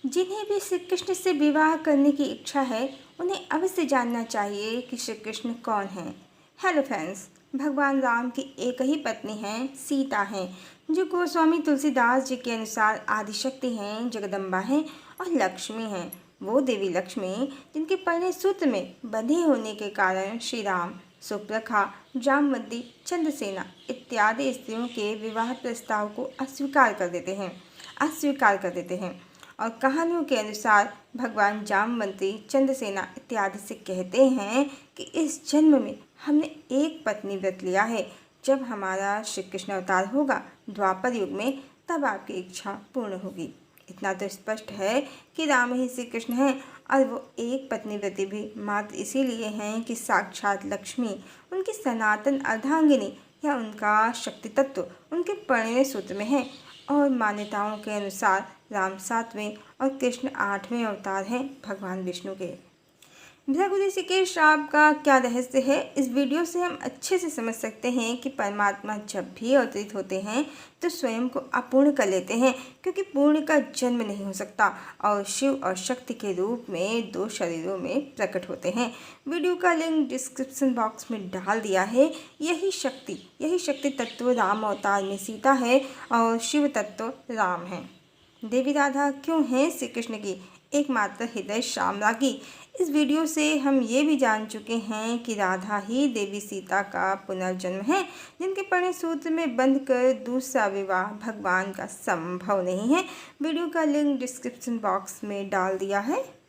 जिन्हें भी श्री कृष्ण से विवाह करने की इच्छा है उन्हें अवश्य जानना चाहिए कि श्री कृष्ण कौन हैं। हेलो फ्रेंड्स, भगवान राम की एक ही पत्नी हैं, सीता हैं, जो गोस्वामी तुलसीदास जी के अनुसार आदिशक्ति हैं, जगदम्बा हैं और लक्ष्मी हैं। वो देवी लक्ष्मी जिनके परिणय सूत्र में बंधे होने के कारण श्री राम, सुप्रखा, जामवंती, चंद्रसेना इत्यादि स्त्रियों के विवाह प्रस्ताव को अस्वीकार कर देते हैं और कहानियों के अनुसार भगवान जामवंती, चंद्रसेना इत्यादि से कहते हैं कि इस जन्म में हमने एक पत्नी व्रत लिया है। जब हमारा श्री कृष्ण अवतार होगा द्वापर युग में, तब आपकी इच्छा पूर्ण होगी। इतना तो स्पष्ट है कि राम ही श्री कृष्ण हैं और वो एक पत्नी व्रती भी मात्र इसीलिए हैं कि साक्षात लक्ष्मी उनकी सनातन अर्धांगिनी या उनका शक्ति तत्व उनके परिणय सूत्र में है। और मान्यताओं के अनुसार राम 7वें और कृष्ण 8वें अवतार हैं भगवान विष्णु के। भृगु ऋषि के श्राप का क्या रहस्य है, इस वीडियो से हम अच्छे से समझ सकते हैं कि परमात्मा जब भी अवतरित होते हैं तो स्वयं को अपूर्ण कर लेते हैं, क्योंकि पूर्ण का जन्म नहीं हो सकता और शिव और शक्ति के रूप में दो शरीरों में प्रकट होते हैं। वीडियो का लिंक डिस्क्रिप्शन बॉक्स में डाल दिया है। यही शक्ति तत्व राम अवतार में सीता है और शिव तत्व राम है। देवी राधा क्यों है श्री कृष्ण की एकमात्र हृदय श्यामलागी। इस वीडियो से हम ये भी जान चुके हैं कि राधा ही देवी सीता का पुनर्जन्म है, जिनके परिणय सूत्र में बंध कर दूसरा विवाह भगवान का संभव नहीं है। वीडियो का लिंक डिस्क्रिप्शन बॉक्स में डाल दिया है।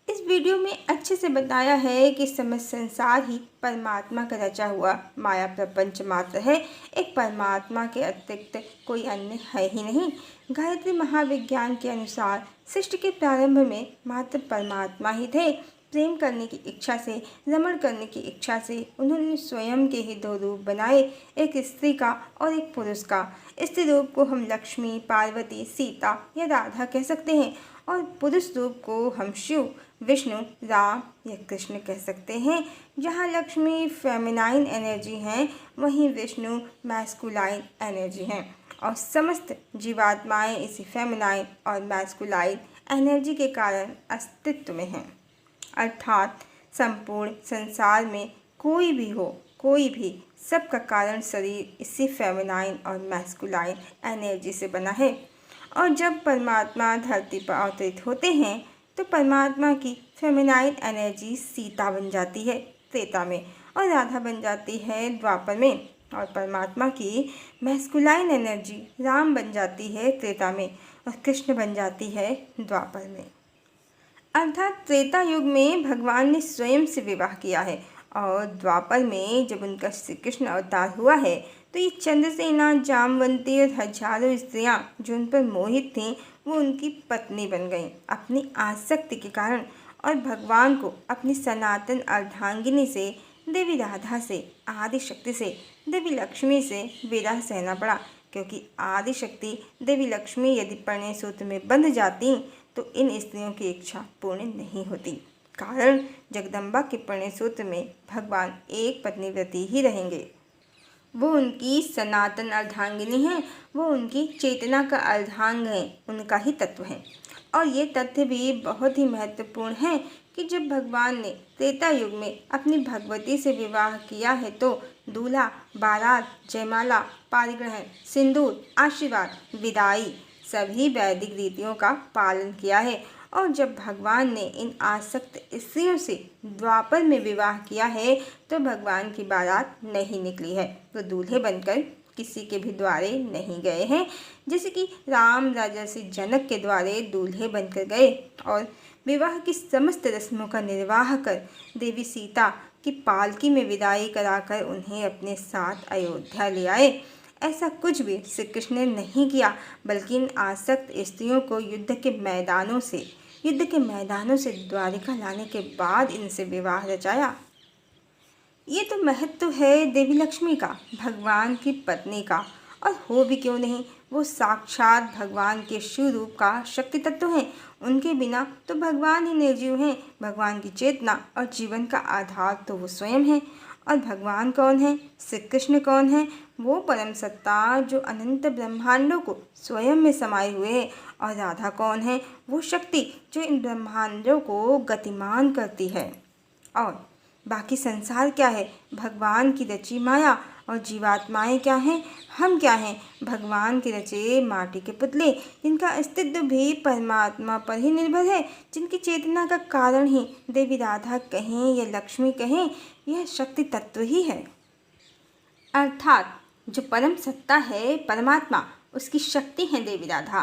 इस वीडियो में अच्छे से बताया है कि समस्त संसार ही परमात्मा का रचा हुआ माया प्रपंच मात्र है। एक परमात्मा के अतिरिक्त कोई अन्य है ही नहीं। गायत्री महाविज्ञान के अनुसार सृष्टि के प्रारंभ में मात्र परमात्मा ही थे। प्रेम करने की इच्छा से, रमण करने की इच्छा से उन्होंने स्वयं के ही दो रूप बनाए, एक स्त्री का और एक पुरुष का। स्त्री रूप को हम लक्ष्मी, पार्वती, सीता या राधा कह सकते हैं और पुरुष रूप को हम शिव, विष्णु, राम या कृष्ण कह सकते हैं। जहाँ लक्ष्मी फेमिनाइन एनर्जी हैं, वहीं विष्णु मैस्कुलाइन एनर्जी हैं और समस्त जीवात्माएं इसी फेमिनाइन और मैस्कुलाइन एनर्जी के कारण अस्तित्व में हैं। अर्थात संपूर्ण संसार में कोई भी सबका कारण शरीर इसी फेमिनाइन और मैस्कुलाइन एनर्जी से बना है। और जब परमात्मा धरती पर अवतरित होते हैं तो परमात्मा की फेमिनाइन एनर्जी सीता बन जाती है त्रेता में और राधा बन जाती है द्वापर में, और परमात्मा की मैस्कुलाइन एनर्जी राम बन जाती है त्रेता में और कृष्ण बन जाती है द्वापर में। अर्थात त्रेता युग में भगवान ने स्वयं से विवाह किया है और द्वापर में जब उनका श्री कृष्ण अवतार हुआ है तो ये चंद्रसेना, जामवंती और हजारों स्त्रियां जो उन पर मोहित थीं वो उनकी पत्नी बन गईं अपनी आसक्ति के कारण। और भगवान को अपनी सनातन अर्धांगिनी से, देवी राधा से, आदिशक्ति से, देवी लक्ष्मी से विरह सहना पड़ा, क्योंकि आदिशक्ति देवी लक्ष्मी यदि परिणय सूत्र में बंध जाती तो इन स्त्रियों की इच्छा पूर्ण नहीं होती। कारण जगदम्बा के परिणय सूत्र में भगवान एक पत्नी व्रती ही रहेंगे। वो उनकी सनातन अर्धांगिनी हैं, वो उनकी चेतना का अर्धांग हैं, उनका ही तत्व है। और ये तथ्य भी बहुत ही महत्वपूर्ण है कि जब भगवान ने त्रेता युग में अपनी भगवती से विवाह किया है तो दूल्हा, बारात, जयमाला, पारिग्रहण, सिंदूर, आशीर्वाद, विदाई सभी वैदिक रीतियों का पालन किया है। और जब भगवान ने इन आसक्त स्त्रियों से द्वापर में विवाह किया है तो भगवान की बारात नहीं निकली है, तो दूल्हे बनकर किसी के भी द्वारे नहीं गए हैं। जैसे कि राम राजर्षि जनक के द्वारे दूल्हे बनकर गए और विवाह की समस्त रस्मों का निर्वाह कर देवी सीता की पालकी में विदाई कराकर उन्हें अपने साथ अयोध्या ले आए। ऐसा कुछ भी श्री कृष्ण ने नहीं किया, बल्कि इन आसक्त स्त्रियों को युद्ध के मैदानों से द्वारिका लाने के बाद इनसे विवाह रचाया। ये तो महत्व है देवी लक्ष्मी का, भगवान की पत्नी का, और हो भी क्यों नहीं, वो साक्षात भगवान के शिव रूप का शक्ति तत्व हैं। उनके बिना तो भगवान ही निर्जीव हैं। भगवान की चेतना और जीवन का आधार तो वो स्वयं हैं। और भगवान कौन है, श्री कृष्ण कौन है? वो परम सत्ता जो अनंत ब्रह्मांडों को स्वयं में समाये हुए है। और राधा कौन है? वो शक्ति जो इन ब्रह्मांडों को गतिमान करती है। और बाकी संसार क्या है? भगवान की रची माया। और जीवात्माएं क्या हैं? हम क्या हैं? भगवान के रचे माटी के पुतले, जिनका अस्तित्व भी परमात्मा पर ही निर्भर है, जिनकी चेतना का कारण ही देवी राधा कहें या लक्ष्मी कहें, यह शक्ति तत्व ही है। अर्थात जो परम सत्ता है परमात्मा, उसकी शक्ति है देवी राधा।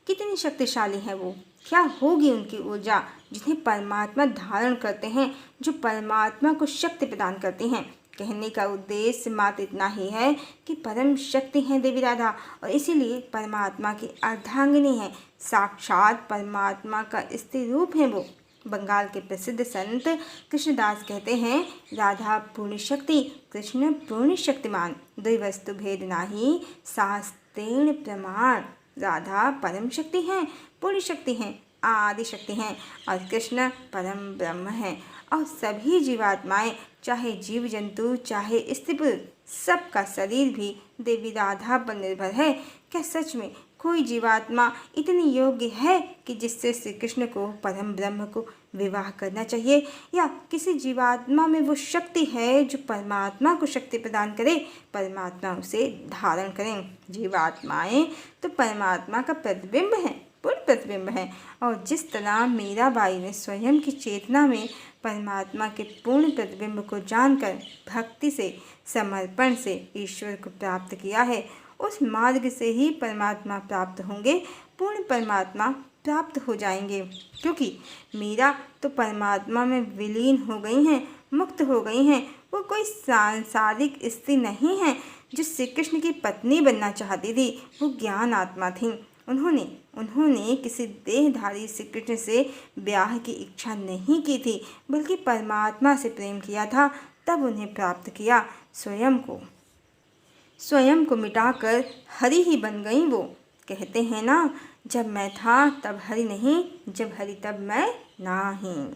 कितनी शक्तिशाली है वो, क्या होगी उनकी ऊर्जा जिन्हें परमात्मा धारण करते हैं, जो परमात्मा को शक्ति प्रदान करती हैं। कहने का उद्देश्य मात्र इतना ही है कि परम शक्ति है देवी राधा और इसीलिए परमात्मा की अर्धांगिनी है, साक्षात परमात्मा का स्त्री रूप है वो। बंगाल के प्रसिद्ध संत कृष्णदास कहते हैं, राधा पूर्ण शक्ति, कृष्ण पूर्ण शक्तिमान, द्वि वस्तु भेद नाही, शास्त्रेण प्रमाण। राधा परम शक्ति हैं, पूर्ण शक्ति हैं, आदि शक्ति हैं और कृष्ण परम ब्रह्म हैं। और सभी जीवात्माएं, चाहे जीव जंतु चाहे स्त्री पुरुष, सबका शरीर भी देवी राधा पर निर्भर है। क्या सच में कोई जीवात्मा इतनी योग्य है कि जिससे श्री कृष्ण को, परम ब्रह्म को विवाह करना चाहिए? या किसी जीवात्मा में वो शक्ति है जो परमात्मा को शक्ति प्रदान करे, परमात्मा उसे धारण करें? जीवात्माएं तो परमात्मा का प्रतिबिंब है, पूर्ण प्रतिबिंब है। और जिस तरह मीराबाई ने स्वयं की चेतना में परमात्मा के पूर्ण प्रतिबिंब को जानकर भक्ति से, समर्पण से ईश्वर को प्राप्त किया है, उस मार्ग से ही परमात्मा प्राप्त होंगे, पूर्ण परमात्मा प्राप्त हो जाएंगे। क्योंकि मीरा तो परमात्मा में विलीन हो गई हैं, मुक्त हो गई हैं। वो कोई सांसारिक स्त्री नहीं है जो श्री कृष्ण की पत्नी बनना चाहती थी। वो ज्ञान आत्मा थी। उन्होंने किसी देहधारी श्री कृष्ण से ब्याह की इच्छा नहीं की थी, बल्कि परमात्मा से प्रेम किया था, तब उन्हें प्राप्त किया। स्वयं को मिटाकर हरि ही बन गई वो। कहते हैं ना, जब मैं था तब हरि नहीं, जब हरि तब मैं नहीं।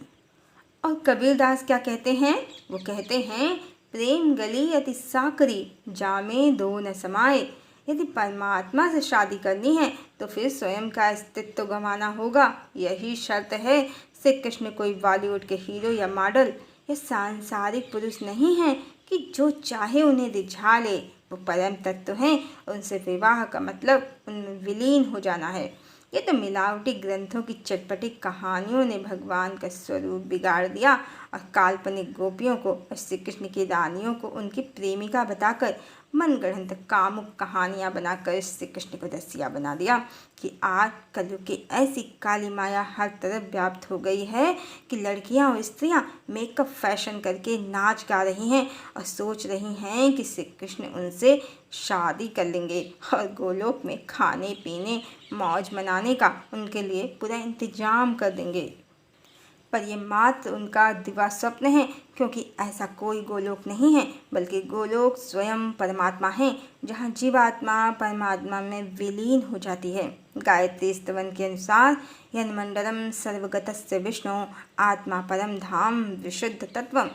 और कबीरदास क्या कहते हैं? वो कहते हैं, प्रेम गली अति साकरी, जामे दो न समाए। यदि परमात्मा से शादी करनी है तो फिर स्वयं का अस्तित्व गंवाना होगा, यही शर्त है। श्री कृष्ण कोई बॉलीवुड के हीरो या मॉडल या सांसारिक पुरुष नहीं है कि जो चाहे उन्हें रिझा ले। वो परम तत्व हैं, उनसे विवाह का मतलब उनमें विलीन हो जाना है। ये तो मिलावटी ग्रंथों की चटपटी कहानियों ने भगवान का स्वरूप बिगाड़ दिया और काल्पनिक गोपियों को और श्री कृष्ण की रानियों को उनकी प्रेमिका बताकर मनगढ़ंत कामुक कहानियाँ बनाकर श्री कृष्ण को रसिया बना दिया। कि आज कलयुग की ऐसी काली माया हर तरफ व्याप्त हो गई है कि लड़कियां और स्त्रियां मेकअप फैशन करके नाच गा रही हैं और सोच रही हैं कि श्री कृष्ण उनसे शादी कर लेंगे और गोलोक में खाने पीने मौज मनाने का उनके लिए पूरा इंतजाम कर देंगे। पर ये मात्र उनका दिवा स्वप्न है, क्योंकि ऐसा कोई गोलोक नहीं है, बल्कि गोलोक स्वयं परमात्मा है, जहाँ जीवात्मा परमात्मा में विलीन हो जाती है। गायत्री स्तवन के अनुसार यन्मंडलम सर्वगतस्य विष्णु आत्मा परम धाम विशुद्ध तत्वम।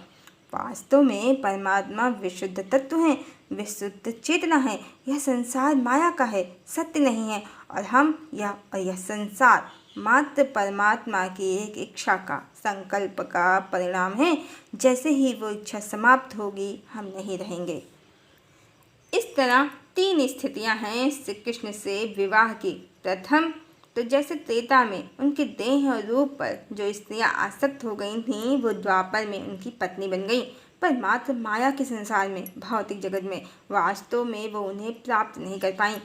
वास्तव में परमात्मा विशुद्ध तत्व है, विशुद्ध चेतना है। यह संसार माया का है, सत्य नहीं है। और यह संसार मात्र परमात्मा की एक इच्छा का, संकल्प का परिणाम है। जैसे ही वो इच्छा समाप्त होगी, हम नहीं रहेंगे। इस तरह 3 स्थितियां हैं श्री कृष्ण से विवाह की। प्रथम तो जैसे त्रेता में उनके देह और रूप पर जो स्त्रियां आसक्त हो गई थीं, वो द्वापर में उनकी पत्नी बन गई। पर मात्र माया के संसार में, भौतिक जगत में वास्तव में वो उन्हें प्राप्त नहीं कर पाई।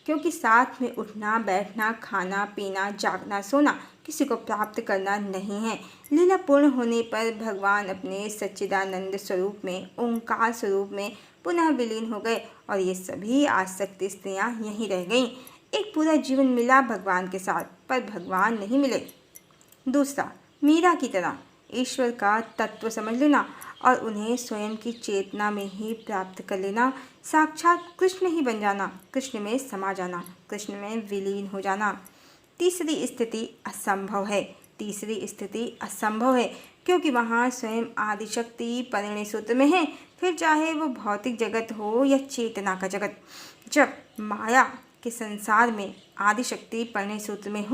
क्योंकि साथ में उठना बैठना, खाना पीना, जागना सोना किसी को प्राप्त करना नहीं है। लीला पूर्ण होने पर भगवान अपने सच्चिदानंद स्वरूप में, ओंकार स्वरूप में पुनः विलीन हो गए और ये सभी आसक्त स्त्रियां यहीं रह गईं। एक पूरा जीवन मिला भगवान के साथ, पर भगवान नहीं मिले। दूसरा, मीरा की तरह ईश्वर का तत्व समझ लेना और उन्हें स्वयं की चेतना में ही प्राप्त कर लेना, साक्षात कृष्ण ही बन जाना, कृष्ण में समा जाना, कृष्ण में विलीन हो जाना। तीसरी स्थिति असंभव है। तीसरी स्थिति असंभव है, क्योंकि वहाँ स्वयं आदिशक्ति परिणय सूत्र में है, फिर चाहे वो भौतिक जगत हो या चेतना का जगत। जब माया के संसार में आदिशक्ति परिणय सूत्र में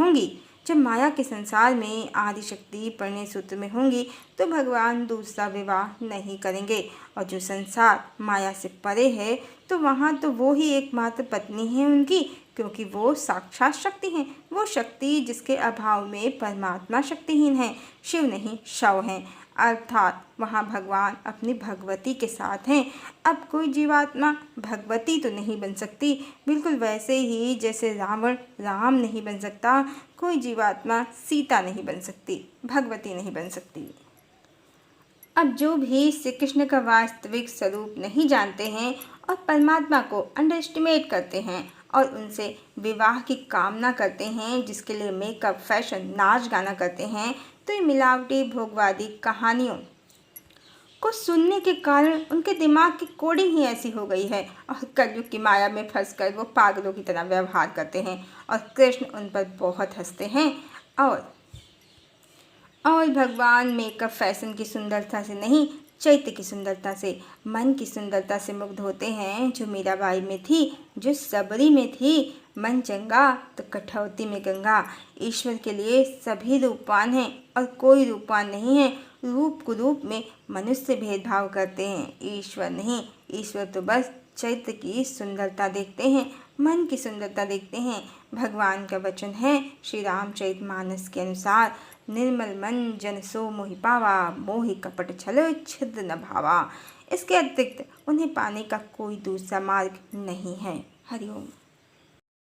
होंगी तो भगवान दूसरा विवाह नहीं करेंगे, और जो संसार माया से परे है तो वहाँ तो वो ही एकमात्र पत्नी है उनकी, क्योंकि वो साक्षात शक्ति हैं। वो शक्ति जिसके अभाव में परमात्मा शक्तिहीन है, शिव नहीं शव हैं, अर्थात वहाँ भगवान अपनी भगवती के साथ हैं। अब कोई जीवात्मा भगवती तो नहीं बन सकती, बिल्कुल वैसे ही जैसे रावण राम नहीं बन सकता, कोई जीवात्मा सीता नहीं बन सकती, भगवती नहीं बन सकती। अब जो भी श्री कृष्ण का वास्तविक स्वरूप नहीं जानते हैं और परमात्मा को अंडर एस्टिमेट करते हैं और उनसे विवाह की कामना करते हैं, जिसके लिए मेकअप, फैशन, नाच गाना करते हैं, तो ये मिलावटी भोगवादी कहानियों को सुनने के कारण उनके दिमाग की कोडिंग ही ऐसी हो गई है और कलयुग की माया में फंसकर वो पागलों की तरह व्यवहार करते हैं और कृष्ण उन पर बहुत हंसते हैं। और भगवान मेकअप, फैशन की सुंदरता से नहीं, चैत्य की सुंदरता से, मन की सुंदरता से मुग्ध होते हैं, जो मीराबाई में थी, जो सबरी में थी। मन चंगा तो कठौती में गंगा। ईश्वर के लिए सभी रूपवान हैं और कोई रूपवान नहीं है। रूप कुरूप में मनुष्य भेदभाव करते हैं, ईश्वर नहीं। ईश्वर तो बस चैत्य की सुंदरता देखते हैं, मन की सुंदरता देखते हैं। भगवान का वचन है श्री रामचरितमानस के अनुसार, निर्मल मन जन सो मोहि पावा, मोहि कपट छल छिद्र न भावा। इसके अतिरिक्त उन्हें पाने का कोई दूसरा मार्ग नहीं है। हरिओम।